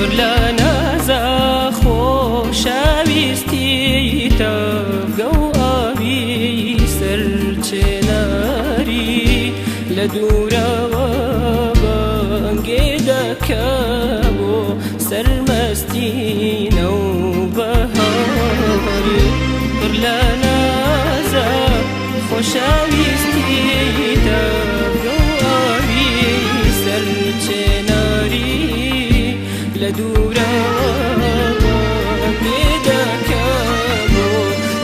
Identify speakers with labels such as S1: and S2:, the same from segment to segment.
S1: پر لە نازە خۆشەویستی تەبگە و ئاوی سەرچێنەری لە دوورەوە بانگێ دەکە بۆ سەرمەستینە و بەهاری پر لە نازە خۆشەویستی تەبگە و ئاوی سەرچێنەری لە دوورەوە بانگێ دەکە بۆ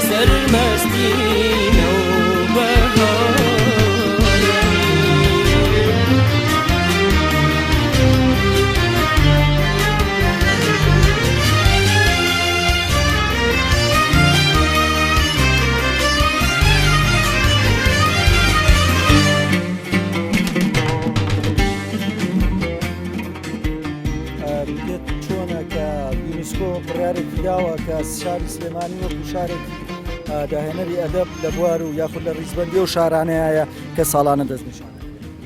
S1: سەرمەستینە و بەهاری
S2: بڕیارێکی داوە کە شاری سلێمانی وەکو شارێکی داهێنەری ئەدەب لە بوار و یاخود لە ڕیزبەندی و شارانەیە کە ساڵانە دەستنیشان.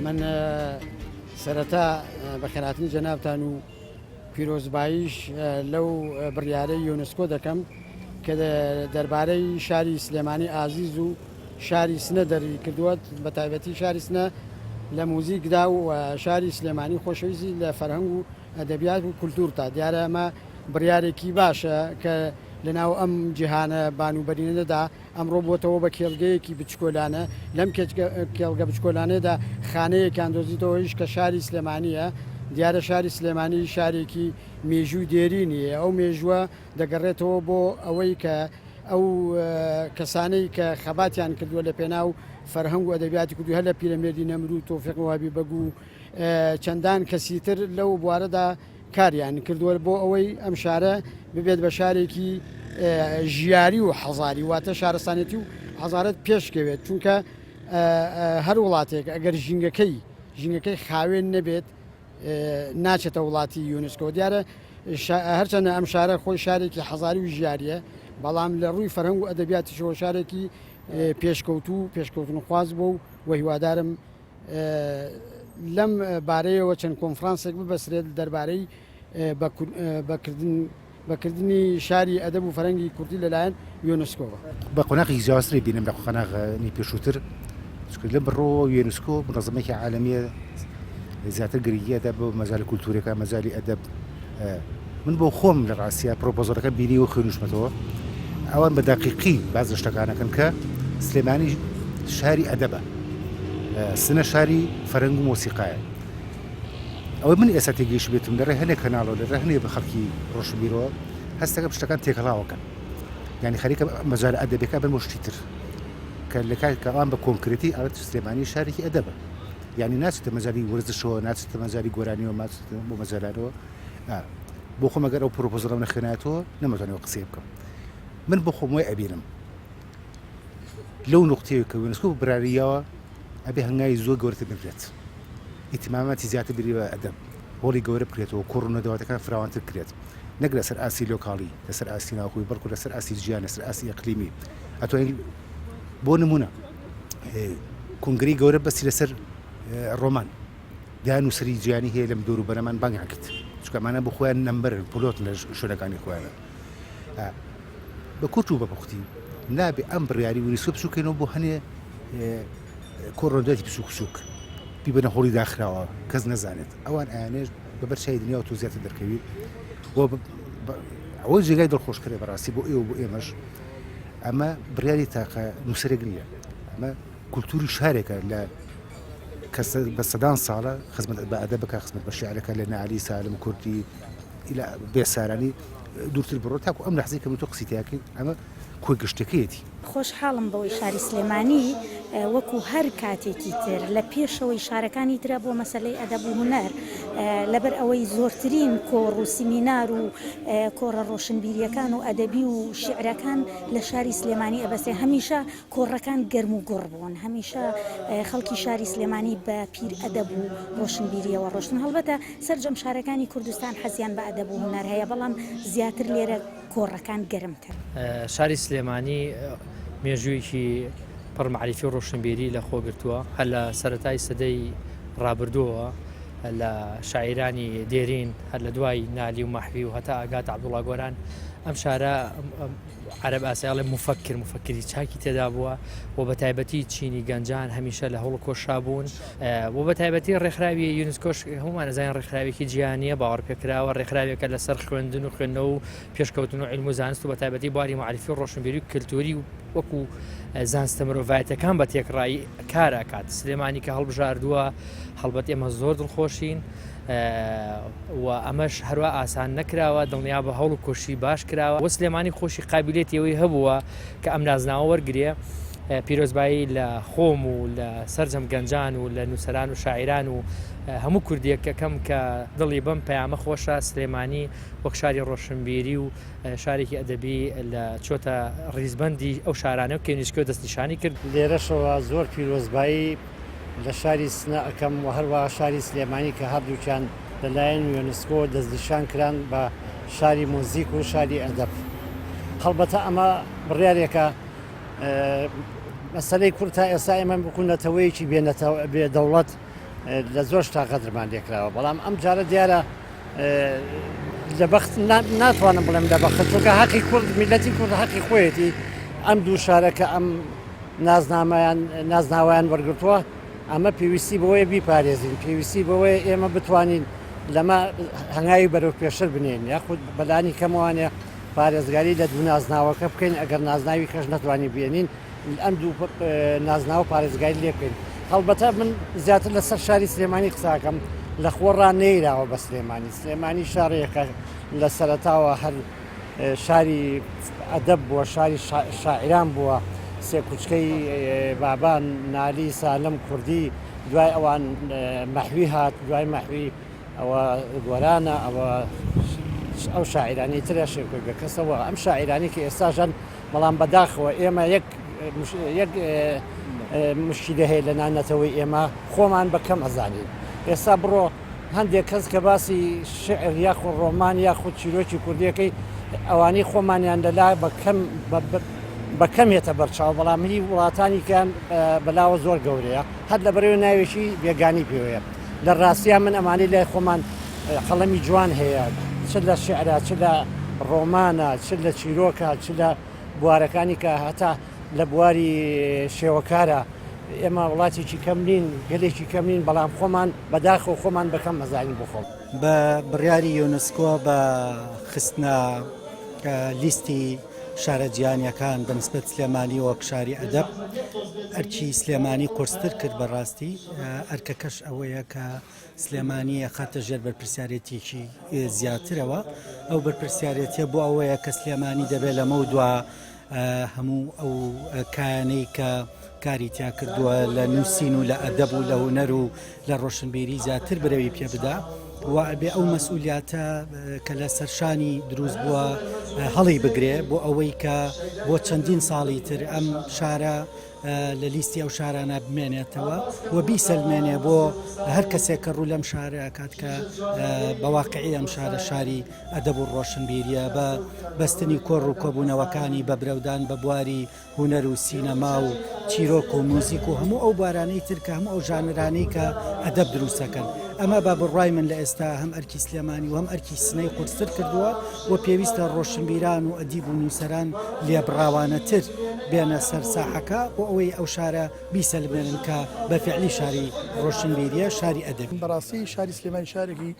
S3: من سەرەتا بەخێرهاتنی جەنابتان و پیرۆزباییش لەو بڕیارەی یونسکۆ دەکەم کە دەربارەی شاری سلێمانی ئازیز و شاری سنە دەری کردووە، بە تایبەتی شاری سنە لە موزیکدا و شاری سلێمانی خۆشەویستی لە فەرهەنگ و ئەدەبیات و کولتور تا دیارە ئەمە بڕیارێکی باشە کە لەناو ئەم جیهانە بانوبەرینەدا ئەمڕۆ بۆتەوە بە کێڵگەیەکی بچکۆلانە لەم کێڵگە بچکۆلانەدا خانەیەکیان دۆزیتەوەیش کە شاری سلێمانیە. دیارە شاری سلێمانی شارێکی مێژووی دێرینیە، ئەو مێژووە دەگەڕێتەوە بۆ ئەوەی کە ئەو کەسانەی کە خەباتیان کردووە لە پێناو فەرهەنگ و ئەدەبیاتی کردووە هەر لە پیرەمێردی نەمرود و تۆفیق وهابی بەگو چەندان کەسیتر لەو بوارەدا کاریان کردووە بۆ ئەوەی ئەم شارە ببێت بە شارێکی ژیاری و حەزاری، واتە شارستانێتی و حەزارەت پێشکەوێت، چونکە هەر وڵاتێک ئەگەر ژینگەکەی خاوێن نەبێت ناچێتە وڵاتی یونسکۆ. دیارە هەرچەندە ئەم شارە خۆی شارێکی حەزاری و ژیاریە، بەڵام لە ڕووی فەرهەنگ و ئەدەبیاتیشەوە شارێکی پێشکەوتن خواز بوو و هیوادارم لەم بارەیەوە چەند کۆنفرانسێک ببەسرێت دەربارەی بەکردنی شاری ئەدەب و فەرهەنگی کوردی لەلایەن یونسکۆوە.
S4: بە قۆناغی زیاتری بینم لە قۆناغی پێشووتر لە بڕۆ یونسکۆ منظمەیەکی عالەمیە زیاتر گرنگیەدا بۆ مەجای کولتورەکە مەجای ئەدەب. من بۆ خۆم لە ڕاستیە پرۆپۆزەرەکە بینی و خوێنوشمەتەوە ئەوان بە دەقیقی باز شتەکانەکەن کە سلێمانی شاری ئەدەبە، سنە شاری فەرهەنگ و مۆسیقایە. ئەوەی من ئێستا تێگەیشت بێتم لەڕێ هەنێک کەناڵەوە لەڕێ هەنێک بە خەڵکی ڕۆشنبیرەوە هەستەکە شتەکان تێکەڵاوەکەن، یعنی خەریکە مەجال ئەدەبیەکە بن بۆ شتی تر کە لە کات کە ئەوان بە کۆنکرێتی ئەوەت سلێمانی شارێکی ئەدەبە، یعنی ناچێتە مەجالی وەرزشەوە، ناچێتە مەجالی گۆرانیەوە، بۆ مەجالانەوە. بۆ خۆم ئەگەر ئەو پرۆپۆزەڵەم نەخوێنایەتەوە نەمەتوانێت قسەی بکەم. من بۆ خۆم وای ئەبینم لەو نقطەیە کە یونسکۆ براریەوە ئەبێ هەنگاوی زۆر گەورەتر بکرێت، ئیتیماماتی زیاتر بری بە ئەدەب، هۆڵی گەورە بکرێتەوە، کوڕونەدەواتەکان فراوانتر کرێت، نەک لەسەر ئاسی لۆکاڵی، لەسەر ئاسی ناوخۆیی، بەڵکو لەسەر ئاسی ژیان، لەسەر ئاسی ئەقلیمی. ئەتوانین بۆ نمونە کنگرەی گەورە بەسی لەسەر ڕۆمان دایان و سەری جیانی هەیە لەم دەور و بەرەمان بانگیان کرد، چونکە ئەمانە بۆ خۆیان نەمبەرن پلۆت لە شوێنەکانی خۆیانە. بە کورت و بە پوختی نابێ ئەم بڕیاری یونسکۆ بچووکەینەوە بۆ هەنێ کۆڕۆنداتی بچووک بیبنە هۆڵی داخراوە کەس نەزانێت، ئەوان ئایانێش بە بەرچای دنیا و تۆ زیاتر دەرکەویت. ئەوەی جێگای دڵخۆشکرێ بەڕاستی بۆ ئێوە بۆ ئێمەش. ئەمە بڕیاری تاقە نووسەرێک نییە، ئەمە کولتوری شارێکە لە کەس بە سەدان ساڵە خزمەت بە ئەدەب بکە، خزمەت بە شیعرەکە لە ناعلی سالم کوردی بێسارانی دوورتر بڕۆ تاکو ئەم لەحزەی کە تۆ قسەیتیاکەیت ئەمە کۆی گشتەکەیەتی.
S5: خۆشحاڵم بەوەی شاری سلێمانی وەکو هەر کاتێکی تر لە پێشەوەی شارەکانی ترە بۆ مەسەلەی ئەدەب و هونەر لەبەر ئەوەی زۆرترین کۆڕ و سیمینار و کۆڕە ڕۆشنبیریەکان و ئەدەبی و شیعرەکان لە شاری سلێمانی ئەبەسێ. هەمیشە کۆڕەکان گەرم و گوڕ بوون، هەمیشە خەڵکی شاری سلێمانی بە پیر ئەدەب و ڕۆشنبیریەوە ڕۆشتن. هەڵبەتە سەرجەم شارەکانی کوردستان حەزیان بە ئەدەب و هونەر هەیە، بەڵام زیاتر لێرە کۆڕەکان گەرمتر.
S6: شاری سلێمانی مێژوویەکی پڕ معریفی و ڕۆشنبیری لە خۆ گرتووە، هەر لە سەرەتای سەدەی ڕابردووە لە شاعیرانی دێرین هەر لە دوای نالی و مەحوی و هەتا ئاگات عەبدوڵڵا گۆران ئەم شارە عەرەب ئاسیاڵێ مفەکری چاکی تێدا بووە و بە تایبەتی چینی گەنجان هەمیشە لە هەوڵ کۆشا بوون و بە تایبەتی ڕێکخراوی یونسکۆش هەمومان نەزانین ڕێکخراوێکی جیهانیە باوەڕ پێکراوە ڕێکخراوێکە لەسەر خوێندن و خوێندنەوە و پێشکەوتن و عیلم و زانست و بە تایبەتی بواری معرفی و ڕۆشنبیری و کلتوری وەکو زانستە مرۆڤایەتەکان بە تێکڕایی کار ئەکات سلێمانی کە هەڵبژاردووە هەڵبەت ئێمە زۆر دڵخۆشین و ئەمەش هەروە ئاسان نەکراوە دڵنیا بە هەوڵ و کۆشی باش کراوە وە سلێمانی خۆشی قابلێتیەوەی هەبووە کە ئەم نازناوە وەرگێ پیرۆزبایی لە خۆم و لە سەرجەم گەنجان و لە نووسەران و شاعیران و هەموو کوردیەکەکەم کە دڵی بەم پەیامە خۆشە سلێمانی وەک شاری ڕۆشنبیری و شارێکی ئەدەبی لە چۆتە ڕیزبەندی ئەو شارانە و کێنیشکۆ دەستنیشانی کرد
S3: لێرەشەوە زۆر پیرۆزبایی لە شاری سنە ئەەکەم و هەروە شاری سلێمانی کە هەردووچیان لەلایەن یۆنسکۆ دەستنیشان کران بە شاری مۆزیک و شاری ئەدەب هەڵبەتە ئەمە بڕیارێکە مەسەلەی کورد تا ئێستا ئێمە بکوونەتەوەیەکی بێدەوڵەت لە زۆر شتا قەدرمان لێکراوە بەڵام ئەم جارە دیارە لە بەخت ناتوانم بڵێم لە بەخت چونکە حەقی کورد میلەتی کورد حەقی خۆیەتی ئەم دوو شارەکە ئەم نازناوایان وەرگرتووە ئەمە پێویستی بەوەیە بیپارێزین پێویستی بەوەیە ئێمە بتوانین لەمە هەنگاوی بەرەو پێشتر بنێن یاخود بەلانی کەموانێ پارێزگاری لە دوو نازناوەکە بکەین ئەگەر نازناوی کەش نەتوانی بێنین ئەم دوو نازناوە پارێزگاری لێ بکەین هەڵبەتە من زیاتر لەسەر شاری سلێمانی قساکەم لە خۆڕان نەیراوە بە سلێمانی شارێکە لە سەرەتاوە هەر شاری ئەدەب بووە شاری شاعران بووە سێ کوچکەی بابان نالی سالم کوردی دوای ئەوان مەحوی هات دوای مەحوی ئەوە گۆرانە ئەو شاعرانی ترە شێکۆی بکەسەوە ئەم شاعرانی کە ئێستاژەن بەڵام بەداخەوە ئێمە یەک مشکلە هەیە لە نانەتەوەی ئێمە خۆمان بەکەم ئەزانین ئێستا بڕۆ هەندێک کەس کە باسی شعر یاخود ڕۆمان یاخود چیرۆکی کوردیەکەی ئەوانەی خۆمانیان لەلا بەکەمێتە بەرچاو بەڵامی وڵاتانی کەیان بەلاوە زۆر گەورەیە هەر لە بەرەوەی ناوێکی بێگانی پێوەیە لە ڕاستیان من ئەمانی لای خۆمان قەڵەمی جوان هەیە چ لە شعرە چ لە ڕۆمانە چ لە چیرۆکە چ لە بوارەکانی کە هەتا لە بواری شێوەکارە ئێمە وڵاتێکی کەم نین گەلێکی کەم نین بەڵام خۆمان بەداخەوە خۆمان بەکەم مەزانین بخۆم
S2: بە بڕیاری یۆنسکۆ بە خستنە لیستی شارە جیهانیەکان بەنسبەت سلێمانی وەک شاری ئەدەب ئەرکی سلێمانی قورستر کرد بەڕاستی ئەرکەکەش ئەوەیە کە سلێمانی خاتە ژێر بەرپرسیارەتێکی زیاترەوە ئەو بەرپرسیارەتیە بۆ ئەوەیە کە سلێمانی دەبێت لەمە دووە هەموو ئەو کایانەی کە کاری تیا کردووە لە نووسین و لە ئەدەب و لە هونەر و لە ڕۆشنبیری زیاتر برەوی پێ بدا وابێ ئەو مەسئولیاتە کە لە سەرشانی دروست بووە هەڵی بگرێ بۆ ئەوەی کە بۆ چەندین ساڵی تر ئەم شارە لە لیستی ئەو شارانە بمێنێتەوە و بیسەلمێنێ بۆ هەر کەسێک کە ڕوو لەم شارە کات کە بەواقعی ئەم شارە شاری ئەدەب و ڕۆشنبیریە بە بەستنی کۆڕ و کۆبوونەوەکانی بە برەودان بە بواری هونەر و سینەما و چیرۆک و موزیک و هەموو ئەو بارانەی ترکە هەموو ئەو ژانرانەی کە ئەدەب دروستەکەن ئەمە با بڕای من لە ئێستا هەم ئەرکی سلێمانی و هەم ئەرکی سنەی قورستر کردووە و پێویستە ڕۆشنبیران و ئەدیب و نووسەران لێبڕاوانەتر بێنە سەر ساحەکە و ئەوەی ئەو شارە بیسەلمێنن کە بەفعلی شاری ڕۆشنبیریە شاری ئەدەبی
S7: بەڕاستی شاری سلێمانی شارێکی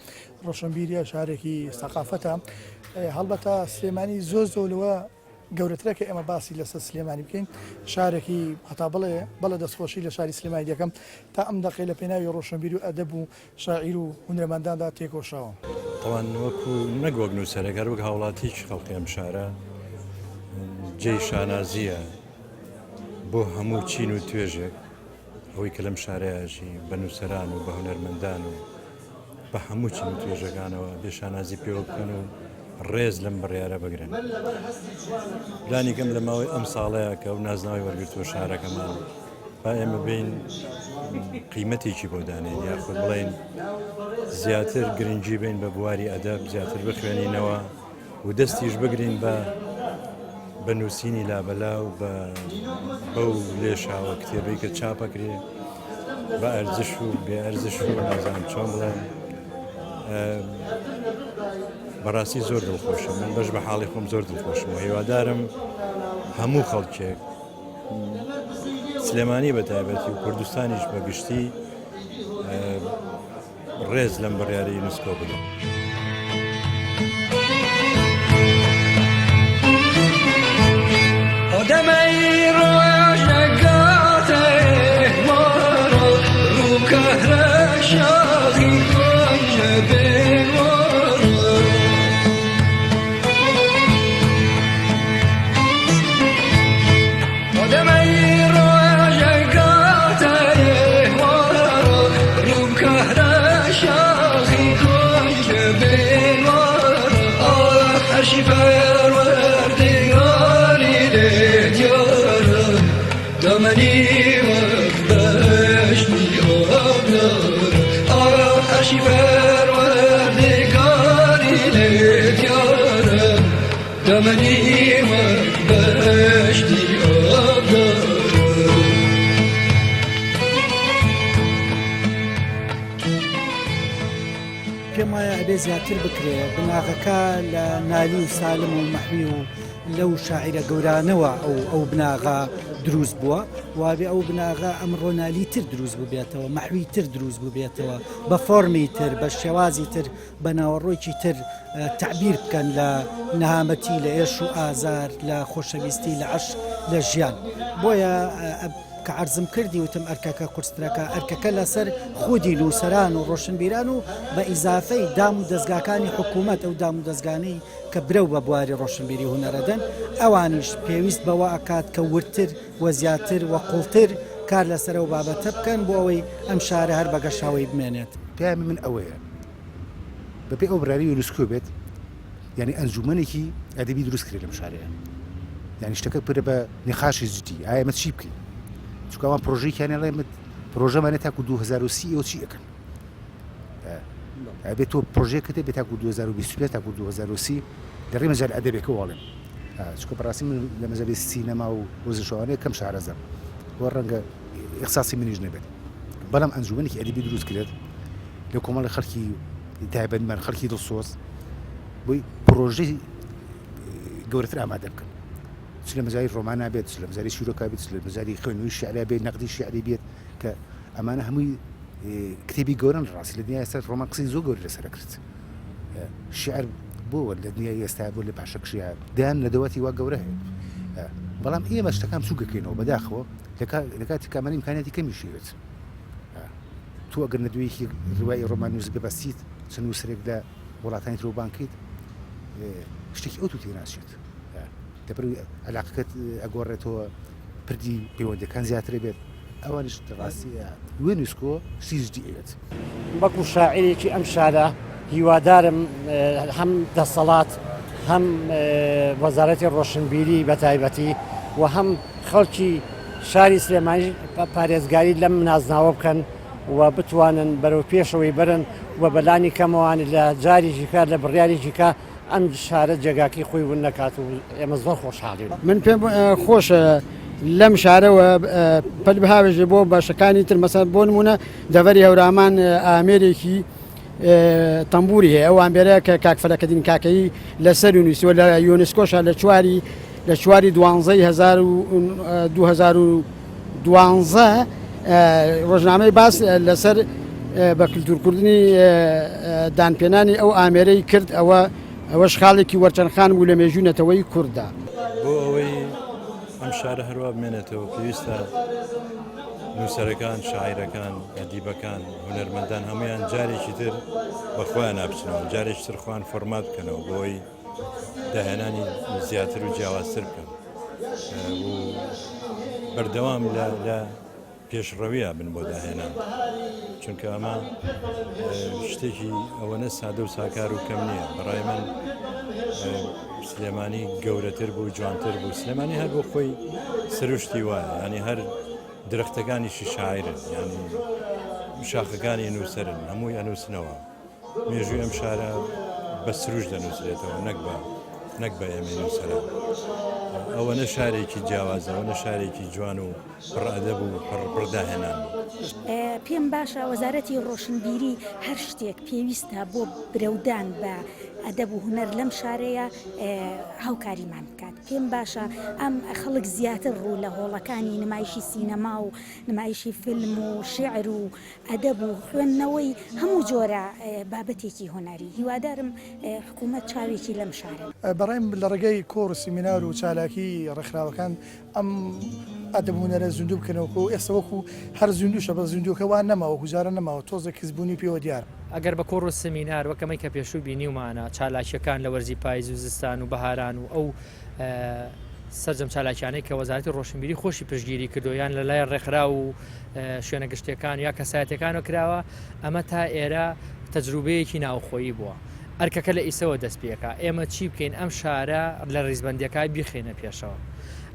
S7: ڕۆشنبیریە شارێکی سەقافەتە هەڵبەتە سلێمانی زۆرەوە گەورەترەکە ئێمە باسی لەسەر سلێمانی بکەین شارێکی هەتا بەڵێ دەستخۆشی لە شاری سلێمانی دەکەم تا ئەم دەقەی لە پێناوی ڕۆشنبیری و ئەدەب و شاعیر و هونەرمەنداندا تێکۆشاوە
S8: ئەوان وەکو نەگوەک نووسەرەکە وەک هاوڵاتیش خەڵقی ئەم شارە جێی شانازیە بۆ هەموو چین و توێژێک ئەوەی کە لەم شارەیەژی بە نووسەران و بە هونەرمەندان و بە هەموو چین و توێژەکانەوە بێ شانازی پێوە بکەن و ڕێز لەم بڕیارە بگرن پلانی کەم لە ماوەی ئەم ساڵەیە کە و نازناوی وەرگرتووە شارەکەمان با ئێمە بین قیمەتێکی بۆ دانێن یاخود بڵێن زیاتر گرنگی بین بە بواری ئەدەب زیاتر بخوێنینەوە و دەستیش بگرین بە نووسینی لابەلا و بەو لێشاوە کتێبەی کە چاپەکرێ بە ئەرزش و بێ ئەرزش و نازانم چۆن بڵێن بەڕاستی زۆر دڵخۆشم من بەش بە حاڵی خۆم زۆر دڵخۆشم و هیوادارم هەموو خەڵکێک سلێمانی بە تایبەتی و کوردستانیش بە گشتی ڕێز لەم بڕیارەی یونسکۆ بدەن.
S2: پێم وایە ئەبێ زیاتر بکرێ بناغەکە لە نالی و سالم و مەحوی و لەو شاعیرە گەورانەوە ئەو بناغا دروست بووە وابێ ئەو بناغا ئەمڕۆ نالی تر دروست بوو بێتەوە مەحوی تر دروست بوو بێتەوە بە فۆرمی تر بە شێوازی تر بە ناوەڕۆیکی تر تعبیر بکەن لە نەهامەتی لە ئێش و ئازار لە خۆشەویستی لە عەشق لە ژیان بۆیە کە عەرزم کردی وتم ئەرکەکە قورسەکە ئەرکەکە لەسەر خودی نووسەران و ڕۆشنبیران و بە ئیزافەی دام و دەستگاکانی حکوومەت ئەو دام و دەستگانەی کە برەو بە بواری ڕۆشنبیری هونەرەدەن ئەوانیش پێویست بەوە ئەکات کە ورتر وە زیاتر وە قوڵتر کار لەسەر و بابەتە بکەن بۆ ئەوەی ئەم شارە هەر بەگەشاوی بمێنێت.
S4: پێیان من ئەوەیە بەپێ ئەو براری یونسکۆ بێت یعنی ئەنجومەنێکی ئەدەبی دروست کرێت لەم شارەیە یعنی شتەکە پرە بە نقاشی جدی ئایا ئێمە چی بکەین چونکە ئەوان پرۆژەیەکیان هێڵێ پرۆژەمانێ تاکو 2030 ئەو چی ئەکەن ئەبێت تۆ پرۆژەیەکە دەبێت تاکو 2025 تاکو 2030 لەڕێ مەجال ئەدەبێکە وڵێن چونکە بەڕاستی من لە مەجالی سینەما و وەزشەوانەیە کەم شارەزەم بۆ ڕەنگە ئیخساسی منیش نەبێت بەڵام ئەنجومەنێکی ئەدەبی دروست کرێت لە کۆمەڵی خەڵکی تایبەتمەند خەڵکی دڵسۆز بۆی پرۆژەی گەورەتر ئامادە بکەن چ لە مەجای ڕۆمانە بێت چ لە مەجای شیرۆکا بێت چ لە مەجای خوێندنەوەی شیعرا بێت نەقدی شیعری بێت کە ئەمانە هەمووی کتێبی گەورەن ڕاستی لە دنیای ئێستا ڕۆمان قسەی زۆر گەوری لەسەر کرد شیعر بۆ لە دنیای ئێستا بۆ لە پاشەکشیە دایان لە دەوەتی وا گەورە هەیە بەڵام ئێمە شتەکان چووکەکەینەوە بەداخەوە لە کاتی کامانی ئیمکانیەتی کەمی شێوێت تۆ ئەگەر نەدوێکی ڕوای ڕۆمان نووس ببەستیت چەند نووسەرێک لە وڵاتانی ترۆ بانکیت شتێکی ئەو تو تێناسێت دەبەر علاقەکەت ئەگۆڕێتەوە پردی پەیوەندەکان زیاتر بێت ئەوانش ڕاستی یونسکۆ سیژدی ئەوێت
S3: وەکو شاعیرێکی ئەم شارە هیوادارم هەم دەسەڵات هەم وەزارەتی ڕۆشنبیری بە تایبەتی و هەم خەڵکی شاری سلێمانی پارێزگاری لەم نازناوە بکەن و بتوانن بەرەو پێشەوەی برن و بەلانی کەمەوان لە جاریشی کار لە بڕیاریشی کە ئەم شارە جێگاکی خۆی ون نەکات و ئێمە زۆر خۆشحاڵین. من پێم خۆشە لەم شارەوە پەلبهاوێژێ بۆ باشەکانی تر مەسەڵەن بۆ نمونە دەڤەری هەورامان ئامێرێکی تەمبوری هەیە ئەو ئامبێرەیە کە کاکفەرەکەدین کاکەیی لەسەر نووسیوە لە یونسکۆشە لە چواری 2012 ڕۆژنامەی باس لەسەر بە کللتورکردنی دانپێنانی ئەو ئامێرەی کرد ئەوەش خاڵێکی وەرچەندخان بوو لە مێژوونەتەوەی کووردا
S8: بۆ ئەوەی ئەم شارە هەروە بمێنێتەوە پێویستە نووسەرەکان شاعیرەکان ئەدیبەکان هونەرمەندان هەمویان جارێکی تر بەخۆیان نابچنەوە جارێکی تر خۆیان فۆرمات بکەنەوە بۆی داهێنانی زیاتر و جیاوازتر بکەن و بەردەوام لە پێشڕەویە بن بۆ داهێنان چونکە ئەمە شتێکی ئەوەنە سادە و ساکار و کەم نییە بەڕای من سلێمانی گەورەتر بوو جوانتر بوو سلێمانی هەر بۆ خۆی سروشتی وایە ینی هەر درەختەکانیشی شاعرن ینی شاخەکانی نووسەرن هەمووی ئەنووسنەوە مێژووی ئەم شارە بە سروش دەنووسرێتەوە نەک بە نەک بە ئێمە نووسەرە ئەوەنە شارێکی جیاوازە ئەوەنە شارێکی جوان و پڕئەدەب و پڕداهێنان
S5: پێم باشە وەزارەتی ڕۆشنبیری هەر شتێک پێویستە بۆ برەودان بە ئەدەب و هونەر لەم شارەیە هاوکاریمان بکات پێم باشە ئەم خەڵک زیاتر ڕوو لە هۆڵەکانی نمایشی سینەما و نمایشی فیلم و شعر و ئەدەب و خوێندنەوەی هەموو جۆرە بابەتێکی هۆناری هیوادارم حکوومەت چاوێکی لەم شارە
S7: بەڕێم لە ڕێگەی کۆڕ و سیمینار و چالاکی ڕێکخراوەکان ئەم ئەدەب و هونەرە زیندوو بکەنەوە و ئێستا وەکو هەر زیندووشە بە زیندووکەوان نەماوە گوزارە نەماوە تۆزە کەسبوونی پێوە دیار
S6: ئەگەر بە کۆڕ و سمینار وەکەمەی کە پێشوو بینیومانە چالاکیەکان لە وەرزی پاییز و زستان و بەهاران و ئەو سەرجەم چالاکیانەی کە وەزارەتی ڕۆشنبیری خۆشی پشتگیری کردویان لە لای ڕێکخرا و شوێنە گشتیەکان یا کەسایەتەکانەوە کراوە ئەمە تا ئێرە تەجروبەیەکی ناوخۆیی بووە ئەرکەکە لە ئیسەوە دەست پێکە ئێمە چی بکەین ئەم شارە لە ڕیزبەندیەکە بیخێنە پێشەوە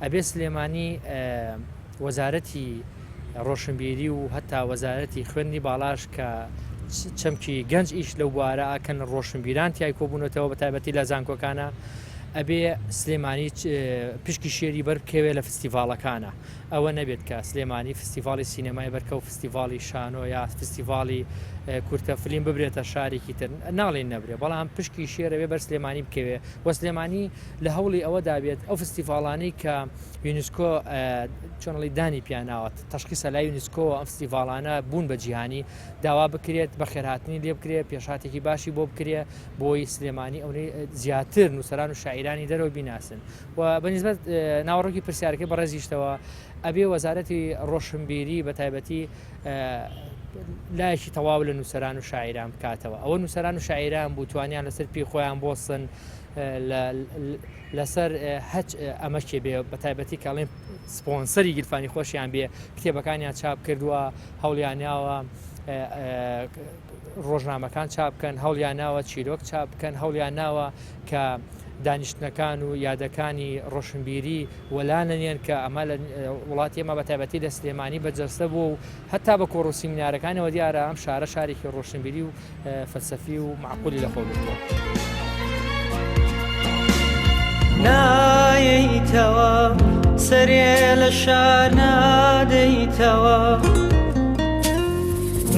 S6: ئەبێ سلێمانی وەزارەتی ڕۆشنبیری و هەتا وەزارەتی خوێندنی باڵاش کە چەمکی گەنج ئیش لەو بوارە ئاکەن ڕۆشنبیران تیای کۆبوونەتەوە بە تایبەتی لە زانکۆکانە ئەبێ سلێمانی پشکی شێری بەربکەوێ لە فستیڤالەکانە ئەوە نەبێت کە سلێمانی فستیڤالی سینەمای بەرکە و فستیڤالی شانۆ یا فستیڤالی کورتە فلیم ببرێتە شارێکی تر ناڵێن نەبرێ بەڵام پشکی شێرەوێ بەر سلێمانی بکەوێ وە سلێمانی لە هەوڵی ئەوەدا بێت ئەو فستیڤالانەی کە یونسکۆ چۆنڵی دانی پیاناوە تەشخیصە لای یونسکۆ ئەم فستیڤالانە بوون بە جیهانی داوا بکرێت بە خێرهاتنی لێ بکرێت پێشاتێکی باشی بۆ بکرێ بۆی سلێمانی ئەوەی زیاتر نووسەران و شاعیرانی دەرەوە بیناسن و بەنسبەت ناوەڕۆکی پرسیارەکەی بەڕێزیشتەوە ئەبێ وەزارەتی ڕۆشنبیری بە تایبەتی لایەکی تەواو لە نووسەران و شاعیران بکاتەوە ئەوە نووسەران و شاعیران بوو توانیان لەسەر پێی خۆیان بۆسن لەسەر هەچ ئەمەشێ بێ بە تایبەتی کاڵێن سپۆنسەری گیرفانی خۆشیان بێ کتێبەکانیان چاپ کردووە هەوڵیانیاوە ڕۆژنامەکان چاپ بکەن هەوڵیاناوە چیرۆک چاپ بکەن هەوڵیاناوە کە دانیشتنەکان و یادەکانی ڕۆشنبیری وەلانەنێن کە ئەمە لە وڵاتی ئێمە بە تایبەتی لە سلێمانی بەجەستە بوو و هەتا بە کۆڕ و سیمینارەکانەوە دیارە ئەم شارە شارێکی ڕۆشنبیری و فەلسەفی و معقولی لەخۆ بێتەوە
S1: نایەیتەوە سەرێ لە شار نادەیتەوە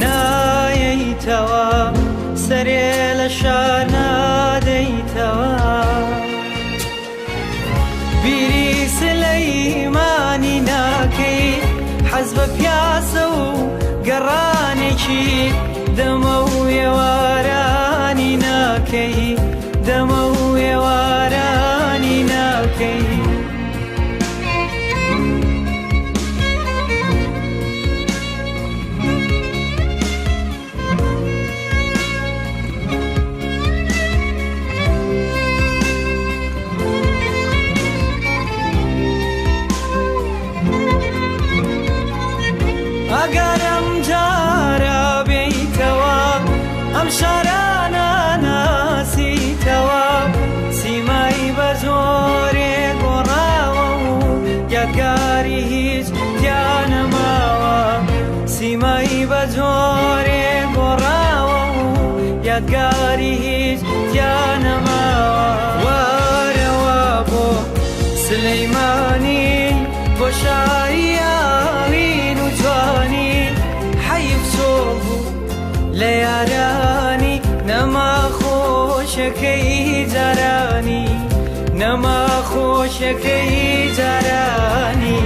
S1: نایەیتەوە سەرێ لە شار نادەیتەوە بیری سلەیمانی ناکەی حەز بە پیاسە و گەڕانێکی دەمە و ێوارانی ناکەی دەمە و ێوارانی ناکەی ئەگەرم جارە بێیتەوە ئەم شارانە ناسیتەوە سیمای بە زۆرێ گۆڕاوە و یادگاری هیچ دیانەماوە سیمای بە زۆرێ گۆڕاوە و یادگاری هیچ دیانەماوە وارەوە بۆ سلەیمانی بۆ شاریاوین و جوانی حەیف چۆڵ بوو لە یارانی نەما خۆشەکەی جارانی نەما خۆشەکەی جارانی